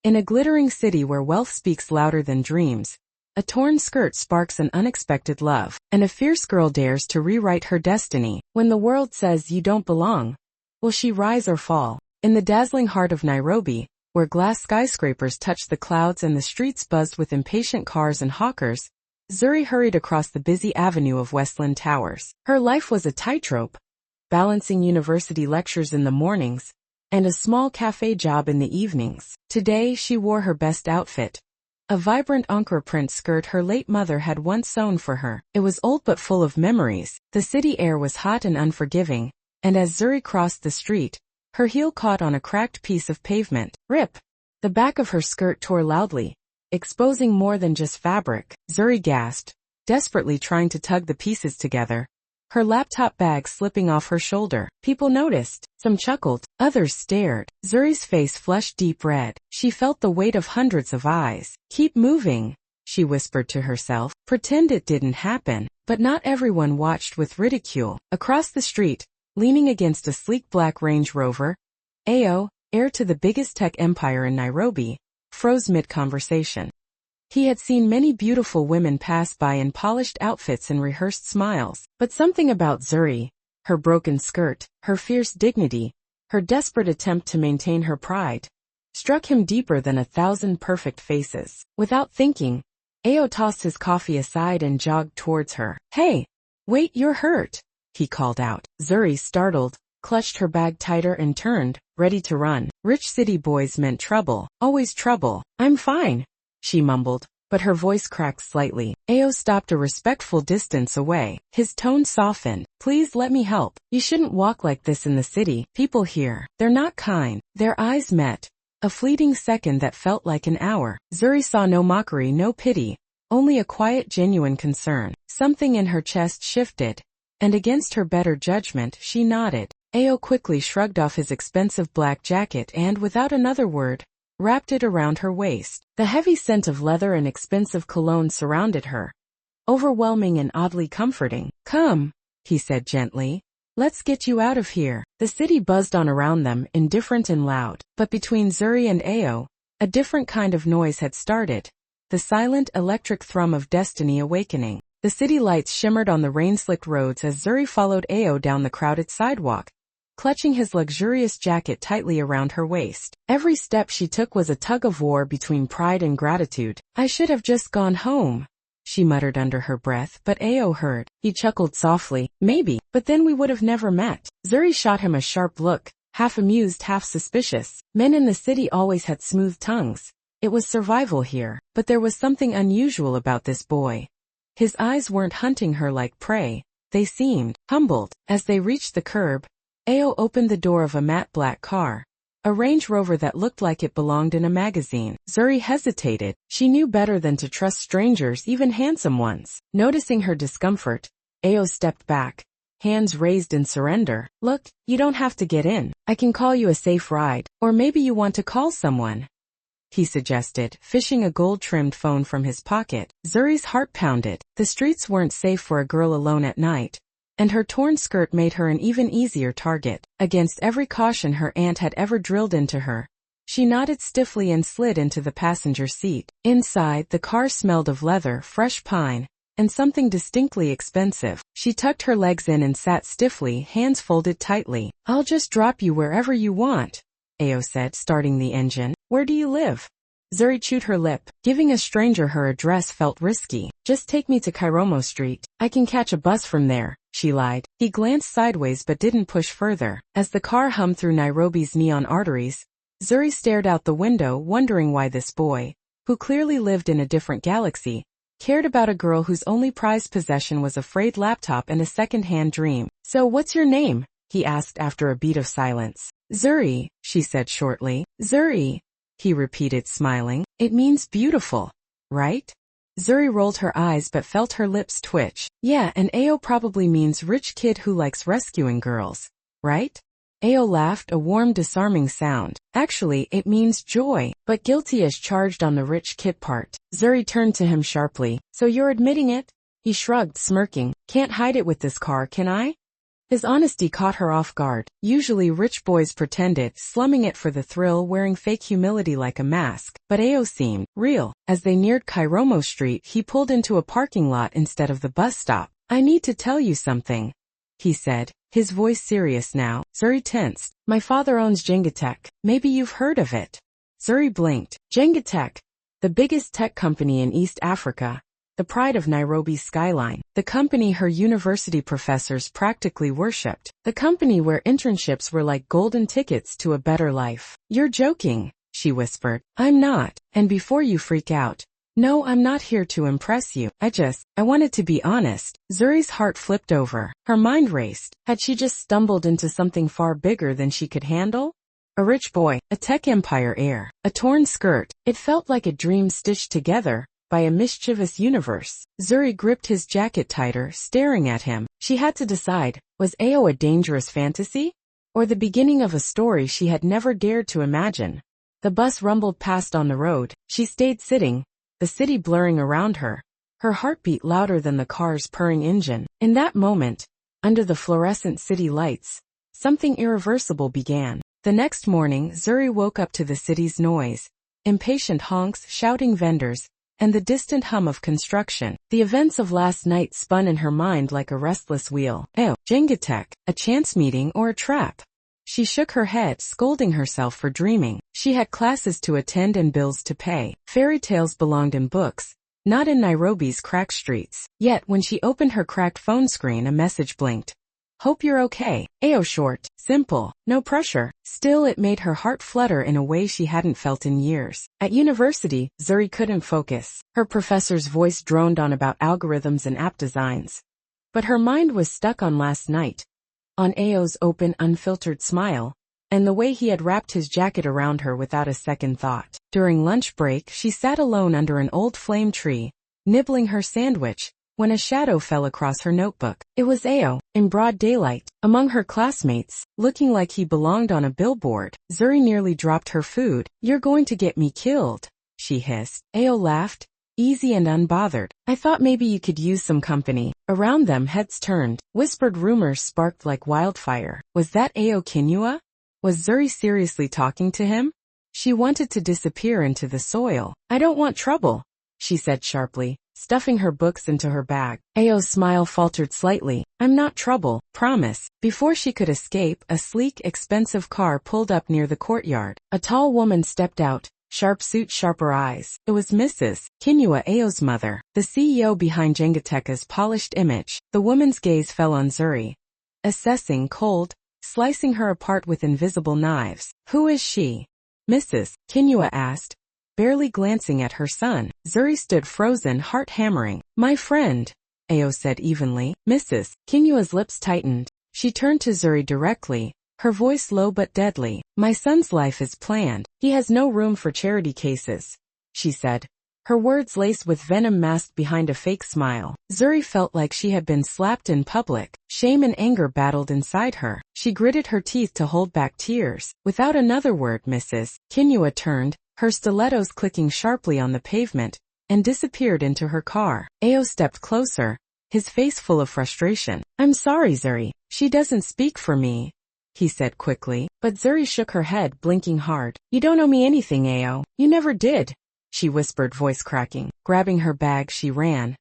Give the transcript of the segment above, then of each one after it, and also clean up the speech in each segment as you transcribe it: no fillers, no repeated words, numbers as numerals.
In a glittering city where wealth speaks louder than dreams, a torn skirt sparks an unexpected love, and a fierce girl dares to rewrite her destiny. When the world says you don't belong, will she rise or fall? In the dazzling heart of Nairobi, where glass skyscrapers touched the clouds and the streets buzzed with impatient cars and hawkers, Zuri hurried across the busy avenue of Westland Towers. Her life was a tightrope, balancing university lectures in the mornings and a small cafe job in the evenings. Today she wore her best outfit, a vibrant ochre print skirt her late mother had once sewn for her. It was old but full of memories. The city air was hot and unforgiving, and as Zuri crossed the street, her heel caught on a cracked piece of pavement. Rip! The back of her skirt tore loudly, exposing more than just fabric. Zuri gasped, desperately trying to tug the pieces together, her laptop bag slipping off her shoulder. People noticed. Some chuckled, others stared. Zuri's face flushed deep red. She felt the weight of hundreds of eyes. Keep moving, she whispered to herself. Pretend it didn't happen. But not everyone watched with ridicule. Across the street, leaning against a sleek black Range Rover, Ao, heir to the biggest tech empire in Nairobi, froze mid-conversation. He had seen many beautiful women pass by in polished outfits and rehearsed smiles, but something about Zuri, her broken skirt, her fierce dignity, her desperate attempt to maintain her pride, struck him deeper than 1,000 perfect faces. Without thinking, Ao tossed his coffee aside and jogged towards her. Hey! Wait, you're hurt! He called out. Zuri, startled, clutched her bag tighter and turned, ready to run. Rich city boys meant trouble, always trouble. I'm fine, she mumbled, but her voice cracked slightly. Ao stopped a respectful distance away. His tone softened. Please let me help. You shouldn't walk like this in the city. People here, they're not kind. Their eyes met. A fleeting second that felt like an hour. Zuri saw no mockery, no pity, only a quiet, genuine concern. Something in her chest shifted, and against her better judgment, she nodded. Ao quickly shrugged off his expensive black jacket and, without another word, wrapped it around her waist. The heavy scent of leather and expensive cologne surrounded her, overwhelming and oddly comforting. Come, he said gently. Let's get you out of here. The city buzzed on around them, indifferent and loud. But between Zuri and Ao, a different kind of noise had started. The silent, electric thrum of destiny awakening. The city lights shimmered on the rain-slicked roads as Zuri followed Ao down the crowded sidewalk, clutching his luxurious jacket tightly around her waist. Every step she took was a tug-of-war between pride and gratitude. I should have just gone home, she muttered under her breath, but Ao heard. He chuckled softly. Maybe, but then we would have never met. Zuri shot him a sharp look, half amused, half suspicious. Men in the city always had smooth tongues. It was survival here, but there was something unusual about this boy. His eyes weren't hunting her like prey. They seemed humbled. As they reached the curb, Ao opened the door of a matte black car, a Range Rover that looked like it belonged in a magazine. Zuri hesitated. She knew better than to trust strangers, even handsome ones. Noticing her discomfort, Ao stepped back, hands raised in surrender. Look, you don't have to get in. I can call you a safe ride, or maybe you want to call someone, he suggested, fishing a gold-trimmed phone from his pocket. Zuri's heart pounded. The streets weren't safe for a girl alone at night, and her torn skirt made her an even easier target. Against every caution her aunt had ever drilled into her, she nodded stiffly and slid into the passenger seat. Inside, the car smelled of leather, fresh pine, and something distinctly expensive. She tucked her legs in and sat stiffly, hands folded tightly. I'll just drop you wherever you want, Ao said, starting the engine. Where do you live? Zuri chewed her lip. Giving a stranger her address felt risky. Just take me to Kairomo Street. I can catch a bus from there, she lied. He glanced sideways but didn't push further. As the car hummed through Nairobi's neon arteries, Zuri stared out the window, wondering why this boy, who clearly lived in a different galaxy, cared about a girl whose only prized possession was a frayed laptop and a second-hand dream. So what's your name? He asked after a beat of silence. Zuri, she said shortly. Zuri, he repeated, smiling. It means beautiful, right? Zuri rolled her eyes but felt her lips twitch. Yeah, and Ao probably means rich kid who likes rescuing girls, right? Ao laughed, a warm, disarming sound. Actually, it means joy, but guilty as charged on the rich kid part. Zuri turned to him sharply. So you're admitting it? He shrugged, smirking. Can't hide it with this car, can I? His honesty caught her off guard. Usually rich boys pretended, slumming it for the thrill, wearing fake humility like a mask, but Ao seemed real. As they neared Kairomo Street, he pulled into a parking lot instead of the bus stop. "I need to tell you something," he said, his voice serious now. Zuri tensed. "My father owns Jengatech. Maybe you've heard of it." Zuri blinked. Jengatech, the biggest tech company in East Africa, the pride of Nairobi's skyline, the company her university professors practically worshipped, the company where internships were like golden tickets to a better life. "You're joking," she whispered. "I'm not. And before you freak out, no, I'm not here to impress you. I wanted to be honest." Zuri's heart flipped over. Her mind raced. Had she just stumbled into something far bigger than she could handle? A rich boy, a tech empire heir, a torn skirt. It felt like a dream stitched together by a mischievous universe. Zuri gripped his jacket tighter, staring at him. She had to decide, was Ao a dangerous fantasy? Or the beginning of a story she had never dared to imagine? The bus rumbled past on the road. She stayed sitting, the city blurring around her, her heartbeat louder than the car's purring engine. In that moment, under the fluorescent city lights, something irreversible began. The next morning, Zuri woke up to the city's noise, impatient honks, shouting vendors, and the distant hum of construction. The events of last night spun in her mind like a restless wheel. Oh, Jengatech, a chance meeting or a trap? She shook her head, scolding herself for dreaming. She had classes to attend and bills to pay. Fairy tales belonged in books, not in Nairobi's crack streets. Yet when she opened her cracked phone screen, a message blinked. "Hope you're okay." Ao short, simple, no pressure. Still, it made her heart flutter in a way she hadn't felt in years. At university, Zuri couldn't focus. Her professor's voice droned on about algorithms and app designs. But her mind was stuck on last night, on Ao's open, unfiltered smile, and the way he had wrapped his jacket around her without a second thought. During lunch break, she sat alone under an old flame tree, nibbling her sandwich, when a shadow fell across her notebook. It was Ao, in broad daylight, among her classmates, looking like he belonged on a billboard. Zuri nearly dropped her food. "You're going to get me killed," she hissed. Ao laughed, easy and unbothered. "I thought maybe you could use some company." Around them, heads turned. Whispered rumors sparked like wildfire. Was that Ao Kinua? Was Zuri seriously talking to him? She wanted to disappear into the soil. "I don't want trouble," she said sharply, stuffing her books into her bag. Ao's smile faltered slightly. "I'm not trouble, promise." Before she could escape, a sleek, expensive car pulled up near the courtyard. A tall woman stepped out, sharp suit, sharper eyes. It was Mrs. Kinua, Ao's mother, the CEO behind Jengatech's polished image. The woman's gaze fell on Zuri, assessing, cold, slicing her apart with invisible knives. "Who is she?" Mrs. Kinua asked, barely glancing at her son. Zuri stood frozen, heart hammering. "My friend," Ao said evenly. Mrs. Kinua's lips tightened. She turned to Zuri directly, her voice low but deadly. "My son's life is planned. He has no room for charity cases," she said, her words laced with venom masked behind a fake smile. Zuri felt like she had been slapped in public. Shame and anger battled inside her. She gritted her teeth to hold back tears. Without another word, Mrs. Kinua turned, her stilettos clicking sharply on the pavement, and disappeared into her car. Ao stepped closer, his face full of frustration. "I'm sorry, Zuri. She doesn't speak for me," he said quickly. But Zuri shook her head, blinking hard. "You don't owe me anything, Ao. You never did," she whispered, voice cracking. Grabbing her bag, she ran.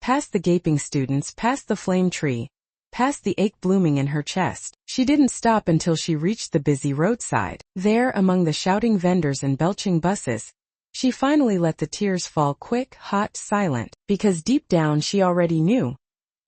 Past the gaping students, past the flame tree, past the ache blooming in her chest. She didn't stop until she reached the busy roadside. There, among the shouting vendors and belching buses, she finally let the tears fall, quick, hot, silent, because deep down she already knew.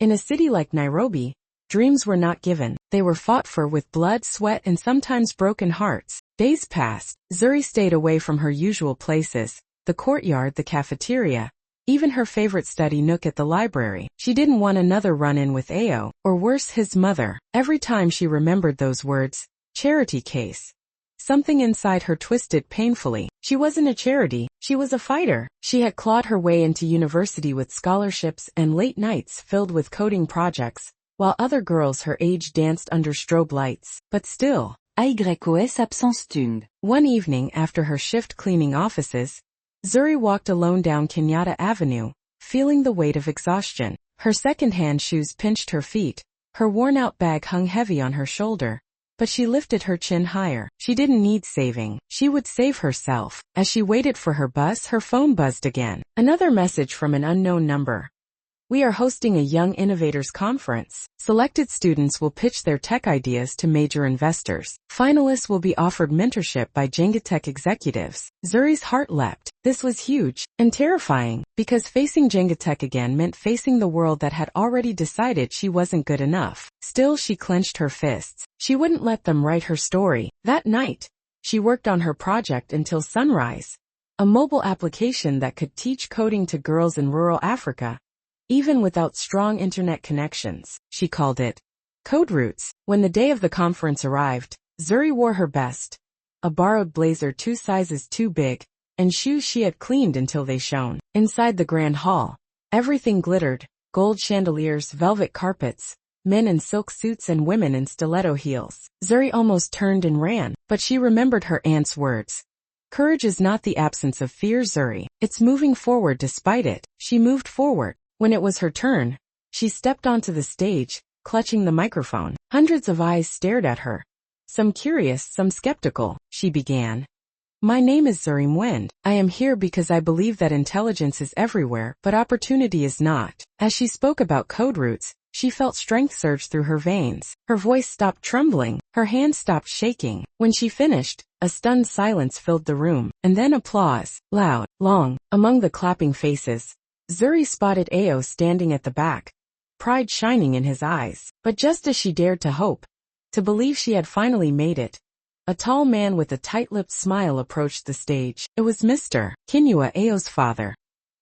In a city like Nairobi, dreams were not given. They were fought for with blood, sweat, and sometimes broken hearts. Days passed. Zuri stayed away from her usual places, the courtyard, the cafeteria, even her favorite study nook at the library. She didn't want another run-in with Ao, or worse, his mother. Every time she remembered those words, charity case, something inside her twisted painfully. She wasn't a charity, she was a fighter. She had clawed her way into university with scholarships and late nights filled with coding projects, while other girls her age danced under strobe lights. But still, AGAINST absence. One evening after her shift cleaning offices, Zuri walked alone down Kenyatta Avenue, feeling the weight of exhaustion. Her second-hand shoes pinched her feet, Her worn-out bag hung heavy on her shoulder, but she lifted her chin higher. She didn't need saving. She would save herself. As she waited for her bus, her phone buzzed again. Another message from an unknown number. We are hosting a Young Innovators Conference. Selected students will pitch their tech ideas to major investors. Finalists will be offered mentorship by Jengatech executives. Zuri's heart leapt. This was huge and terrifying, because facing Jengatech again meant facing the world that had already decided she wasn't good enough. Still, she clenched her fists. She wouldn't let them write her story. That night, she worked on her project until sunrise. A mobile application that could teach coding to girls in rural Africa, even without strong internet connections. She called it Code Roots. When the day of the conference arrived, Zuri wore her best, a borrowed blazer 2 sizes too big, and shoes she had cleaned until they shone. Inside the grand hall, everything glittered: gold chandeliers, velvet carpets, men in silk suits and women in stiletto heels. Zuri almost turned and ran, but she remembered her aunt's words. Courage is not the absence of fear, Zuri. It's moving forward despite it. She moved forward. When it was her turn, she stepped onto the stage, clutching the microphone. Hundreds of eyes stared at her. Some curious, some skeptical. She began. My name is Zuri Mwend. I am here because I believe that intelligence is everywhere, but opportunity is not. As she spoke about Code Roots, she felt strength surge through her veins. Her voice stopped trembling. Her hands stopped shaking. When she finished, a stunned silence filled the room, and then applause, loud, long. Among the clapping faces, Zuri spotted Ao standing at the back, pride shining in his eyes. But just as she dared to hope, to believe she had finally made it, a tall man with a tight-lipped smile approached the stage. It was Mr. Kinua, Ao's father.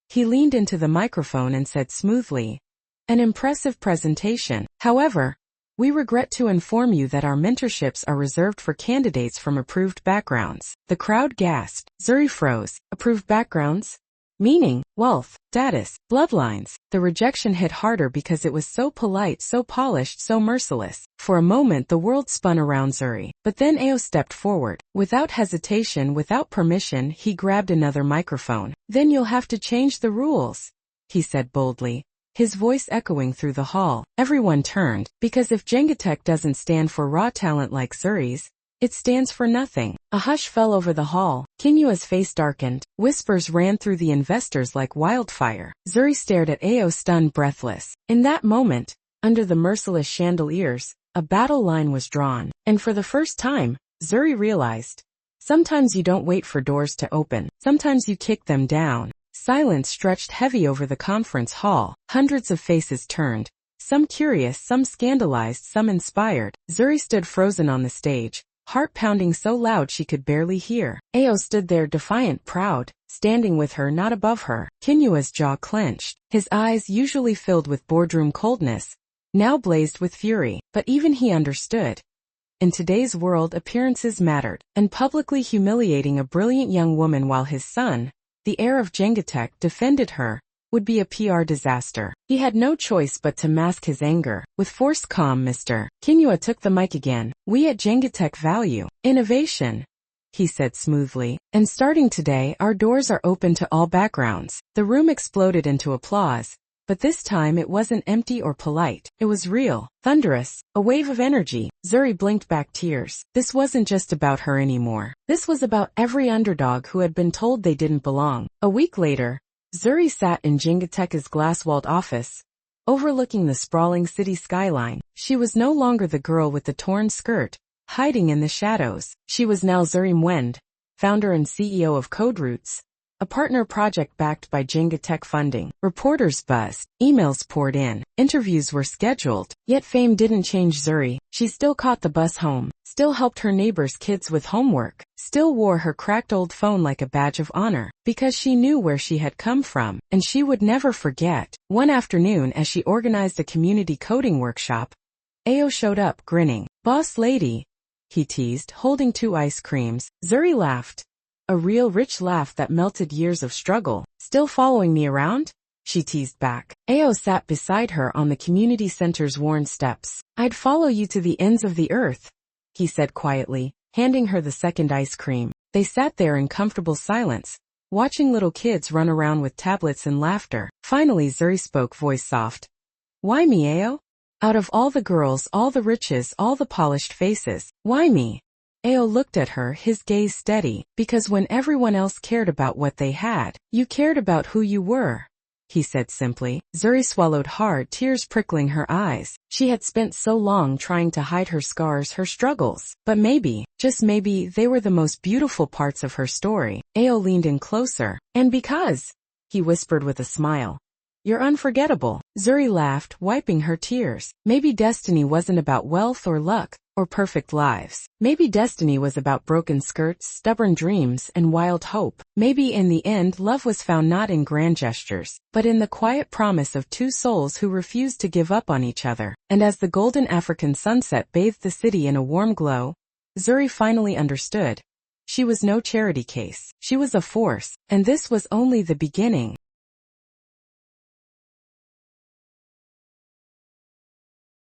He leaned into the microphone and said smoothly, an impressive presentation. However, we regret to inform you that our mentorships are reserved for candidates from approved backgrounds. The crowd gasped. Zuri froze. Approved backgrounds? Meaning, wealth, status, bloodlines. The rejection hit harder because it was so polite, so polished, so merciless. For a moment the world spun around Zuri. But then Ao stepped forward. Without hesitation, without permission, he grabbed another microphone. Then you'll have to change the rules, he said boldly, his voice echoing through the hall. Everyone turned, because if Jengatech doesn't stand for raw talent like Zuri's, it stands for nothing. A hush fell over the hall. Kinua's face darkened. Whispers ran through the investors like wildfire. Zuri stared at Ao, stunned, breathless. In that moment, under the merciless chandeliers, a battle line was drawn. And for the first time, Zuri realized, sometimes you don't wait for doors to open. Sometimes you kick them down. Silence stretched heavy over the conference hall. Hundreds of faces turned. Some curious, some scandalized, some inspired. Zuri stood frozen on the stage, heart pounding so loud she could barely hear. Ao stood there, defiant, proud, standing with her, not above her. Kinua's jaw clenched. His eyes, usually filled with boardroom coldness, now blazed with fury. But even he understood. In today's world, appearances mattered, and publicly humiliating a brilliant young woman while his son, the heir of Jengatech, defended her, would be a PR disaster. He had no choice but to mask his anger. With forced calm, Mr. Kinua took the mic again. We at Jengatech value innovation, he said smoothly. And starting today, our doors are open to all backgrounds. The room exploded into applause. But this time it wasn't empty or polite. It was real, thunderous, a wave of energy. Zuri blinked back tears. This wasn't just about her anymore. This was about every underdog who had been told they didn't belong. A week later, Zuri sat in Jengatech's glass-walled office, overlooking the sprawling city skyline. She was no longer the girl with the torn skirt, hiding in the shadows. She was now Zuri Mwend, founder and CEO of Code Roots, a partner project backed by Jengatech funding. Reporters buzzed. Emails poured in. Interviews were scheduled. Yet fame didn't change Zuri. She still caught the bus home, still helped her neighbors' kids with homework, still wore her cracked old phone like a badge of honor, because she knew where she had come from, and she would never forget. One afternoon, as she organized a community coding workshop, Ao showed up, grinning. Boss lady, he teased, holding 2 ice creams. Zuri laughed. A real rich laugh that melted years of struggle. Still following me around? She teased back. Ao sat beside her on the community center's worn steps. I'd follow you to the ends of the earth, he said quietly, handing her the second ice cream. They sat there in comfortable silence, watching little kids run around with tablets and laughter. Finally Zuri spoke, voice soft. Why me, Ao? Out of all the girls, all the riches, all the polished faces, why me? Ao looked at her, his gaze steady, because when everyone else cared about what they had, you cared about who you were, he said simply. Zuri swallowed hard, tears prickling her eyes. She had spent so long trying to hide her scars, her struggles. But maybe, just maybe, they were the most beautiful parts of her story. Ao leaned in closer. And because, he whispered with a smile, you're unforgettable. Zuri laughed, wiping her tears. Maybe destiny wasn't about wealth or luck, or perfect lives. Maybe destiny was about broken skirts, stubborn dreams, and wild hope. Maybe in the end love was found not in grand gestures, but in the quiet promise of two souls who refused to give up on each other. And as the golden African sunset bathed the city in a warm glow, Zuri finally understood. She was no charity case. She was a force, and this was only the beginning.